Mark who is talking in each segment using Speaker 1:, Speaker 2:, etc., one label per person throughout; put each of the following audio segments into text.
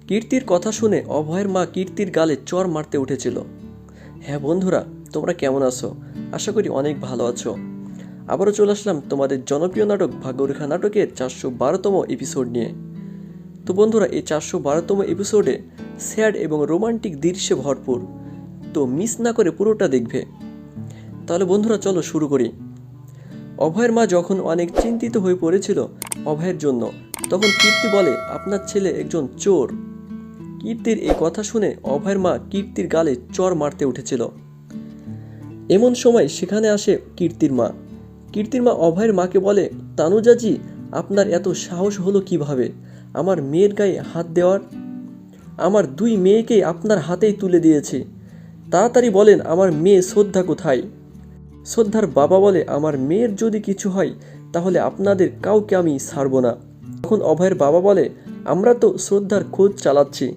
Speaker 1: কীর্তির কথা শুনে অভয়ের মা কীর্তির গালে চড় মারতে উঠেছিল। হ্যাঁ বন্ধুরা, তোমরা কেমন আছো? আশা করি অনেক ভালো আছো। আবারও চলে আসলাম তোমাদের জনপ্রিয় নাটক ভাগ্যরেখা নাটকের 412তম এপিসোড নিয়ে। তো বন্ধুরা, এই 412তম এপিসোডে স্যাড এবং রোমান্টিক দৃশ্যে ভরপুর, তো মিস না করে পুরোটা দেখবে। তাহলে বন্ধুরা চলো শুরু করি। অভয়ের মা যখন অনেক চিন্তিত হয়ে পড়েছিল অভয়ের জন্য, তখন কীর্তি বলে, আপনার ছেলে একজন চোর। কীর্তির এই কথা শুনে অভয়ের মা কীর্তির গালে চড় মারতে উঠেছিল। এমন সময় সেখানে আসে কীর্তির মা। কীর্তির মা অভয়ের মাকে বলে, তানুজাজি, আপনার এত সাহস হলো কিভাবে আমার মেয়ের গায়ে হাত দেওয়ার? আমার দুই মেয়েকেই আপনার হাতেই তুলে দিয়েছি। তাড়াতাড়ি বলেন আমার মেয়ে শ্রদ্ধা কোথায়? শ্রদ্ধার বাবা বলে, আমার মেয়ের যদি কিছু হয় তাহলে আপনাদের কাউকে আমি ছাড়ব না। তখন অভয়ের বাবা বলে, আমরা তো শ্রদ্ধার খোঁজ চালাচ্ছি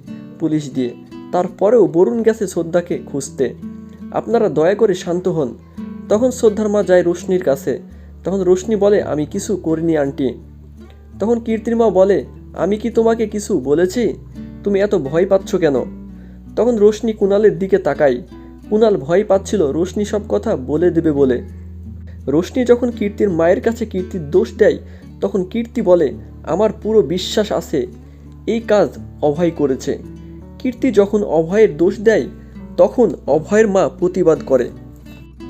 Speaker 1: পুলিশ দিয়ে, তারপরেও বরুণ গেছে শ্রদ্ধাকে খুঁজতে। আপনারা দয়া করে শান্ত হন। তখন শ্রদ্ধার মা যায় রোশনির কাছে। তখন রোশনি বলে, আমি কিছু করিনি আন্টি। তখন কীর্তির মা বলে, আমি কি তোমাকে কিছু বলেছি? তুমি এত ভয় পাচ্ছ কেন? তখন রোশনি কুণালের দিকে তাকায়। কুণাল ভয় পাচ্ছিল রোশনি সব কথা বলে দেবে বলে। রোশনি যখন কীর্তির মায়ের কাছে কীর্তির দোষ দেয়, তখন কীর্তি বলে, আমার পুরো বিশ্বাস আছে এই কাজ অভয় করেছে। কীর্তি যখন অভয়ের দোষ দেয়, তখন অভয়ের মা প্রতিবাদ করে।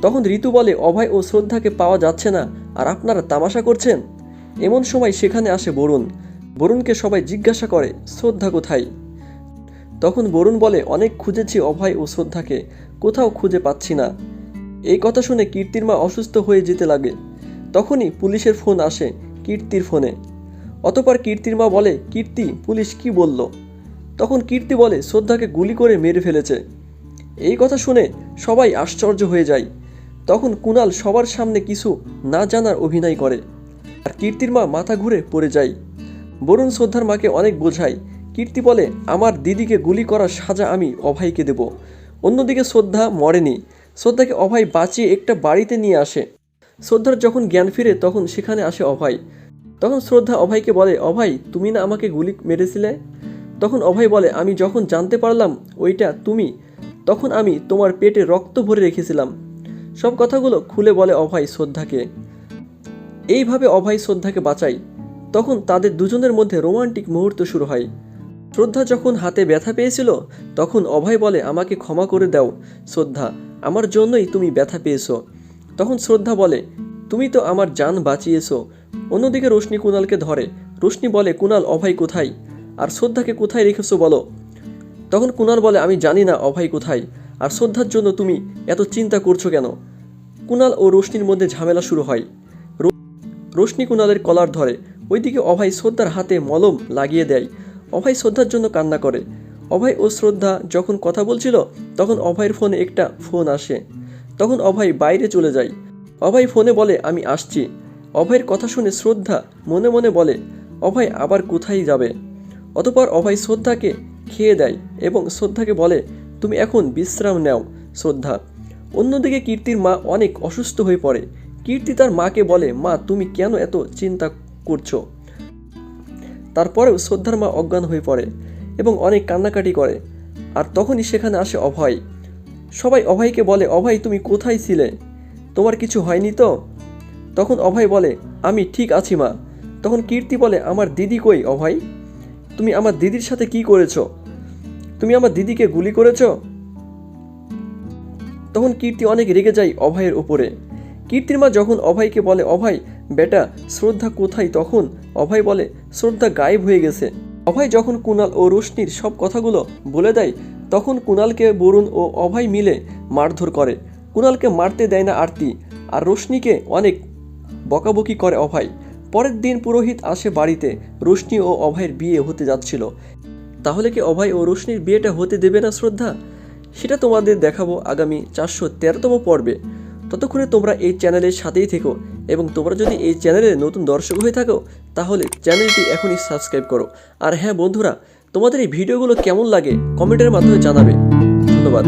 Speaker 1: তখন ঋতু বলে, অভয় ও শ্রদ্ধাকে পাওয়া যাচ্ছে না আর আপনারা তামাশা করছেন। এমন সময় সেখানে আসে বরুণ। বরুণকে সবাই জিজ্ঞাসা করে, শ্রদ্ধা কোথায়? তখন বরুণ বলে, অনেক খুঁজেছি অভয় ও শ্রদ্ধাকে, কোথাও খুঁজে পাচ্ছি না। এই কথা শুনে কীর্তির মা অসুস্থ হয়ে যেতে লাগে। তখনই পুলিশের ফোন আসে কীর্তির ফোনে। অতঃপর কীর্তির মা বলে, কীর্তি, পুলিশ কি বলল? তখন কীর্তি বলে, শ্রদ্ধাকে গুলি করে মেরে ফেলেছে। এই কথা শুনে সবাই আশ্চর্য হয়ে যায়। তখন কুণাল সবার সামনে কিছু না জানার অভিনয় করে, আর কীর্তির মা মাথা ঘুরে পড়ে যায়। বরুণ শ্রদ্ধার মাকে অনেক বোঝায়। কীর্তি বলে, আমার দিদিকে গুলি করার সাজা আমি অভয়কে দেব। অন্যদিকে শ্রদ্ধা মরেনি। শ্রদ্ধাকে অভয় বাঁচিয়ে একটা বাড়িতে নিয়ে আসে। শ্রদ্ধার যখন জ্ঞান ফিরে, তখন সেখানে আসে অভয়। তখন শ্রদ্ধা অভয়কে বলে, অভয়, তুমি না আমাকে গুলি মেরেছিলে? তখন অভয় বলে, আমি যখন জানতে পারলাম ওইটা তুমি, তখন আমি তোমার পেটে রক্ত ভরে রেখেছিলাম। সব কথাগুলো খুলে বলে অভয় শ্রদ্ধাকে। এইভাবে অভয় শ্রদ্ধাকে বাঁচায়। তখন তাদের দুজনের মধ্যে রোমান্টিক মুহূর্ত শুরু হয়। শ্রদ্ধা যখন হাতে ব্যথা পেয়েছিল, তখন অভয় বলে, আমাকে ক্ষমা করে দাও শ্রদ্ধা, আমার জন্যই তুমি ব্যথা পেয়েছো। তখন শ্রদ্ধা বলে, তুমি তো আমার জান বাঁচিয়েছো। অন্যদিকে রোশনি কুণালকে ধরে। রোশনি বলে, কুণাল, অভয় কোথায়? আর শ্রদ্ধাকে কোথায় রেখেছো বলো? তখন কুণাল বলে, আমি জানি না অভয় কোথায়, আর শ্রদ্ধার জন্য তুমি এত চিন্তা করছো কেন? কুণাল ও রোশনির মধ্যে ঝামেলা শুরু হয়। রোশনি কুণালের কলার ধরে। ওইদিকে অভয় শ্রদ্ধার হাতে মলম লাগিয়ে দেয়। অভয় শ্রদ্ধার জন্য কান্না করে। অভয় ও শ্রদ্ধা যখন কথা বলছিল, তখন অভয়ের ফোনে একটা ফোন আসে। তখন অভয় বাইরে চলে যায়। অভয় ফোনে বলে, আমি আসছি। অভয়ের কথা শুনে শ্রদ্ধা মনে মনে বলে, অভয় আবার কোথায় যাবে? অতঃপর অভয় শ্রদ্ধাকে খেয়ে দেয় এবং শ্রদ্ধাকে বলে, তুমি এখন বিশ্রাম নাও শ্রদ্ধা। অন্যদিকে কীর্তির মা অনেক অসুস্থ হয়ে পড়ে। কীর্তি তার মাকে বলে, মা, তুমি কেন এত চিন্তা করছো? তারপরেও শ্রদ্ধার মা অজ্ঞান হয়ে পড়ে এবং অনেক কান্নাকাটি করে। আর তখনই সেখানে আসে অভয়। সবাই অভয়কে বলে, অভয়, তুমি কোথায় ছিলে? তোমার কিছু হয়নি তো? তখন অভয় বলে, আমি ঠিক আছি মা। তখন কীর্তি বলে, আমার দিদি কই অভয়? তুমি আমার দিদির সাথে কি করেছো? তুমি আমার দিদিকে গুলি করেছো? তখন কীর্তি অনেক রেগে যায় অভয়ের উপরে। কীর্তির মা যখন অভয়কে বলে, অভয় বেটা, শ্রদ্ধা কোথায়? তখন অভয় বলে, শ্রদ্ধা গায়েব হয়ে গেছে। অভয় যখন কুণাল ও রোশনির সব কথাগুলো বলে দেয়, তখন কুণালকে বরুণ ও অভয় মিলে মারধর করে। কুণালকে মারতে দেয় না আরতি, আর রোশনিকে অনেক বকাবকি করে অভয়। পরের দিন পুরোহিত আসে বাড়িতে। রোশনি ও অভয়ের বিয়ে হতে যাচ্ছিল। তাহলে কি অভয় ও রোশনির বিয়েটা হতে দেবে না শ্রদ্ধা? সেটা তোমাদের দেখাবো আগামী 413তম পর্বে। ততক্ষণে তোমরা এই চ্যানেলের সাথেই থেকো, এবং তোমরা যদি এই চ্যানেলে নতুন দর্শক হয়ে থাকো, তাহলে চ্যানেলটি এখনই সাবস্ক্রাইব করো। আর হ্যাঁ বন্ধুরা, তোমাদের এই ভিডিওগুলো কেমন লাগে কমেন্টের মাধ্যমে জানাবে। ধন্যবাদ।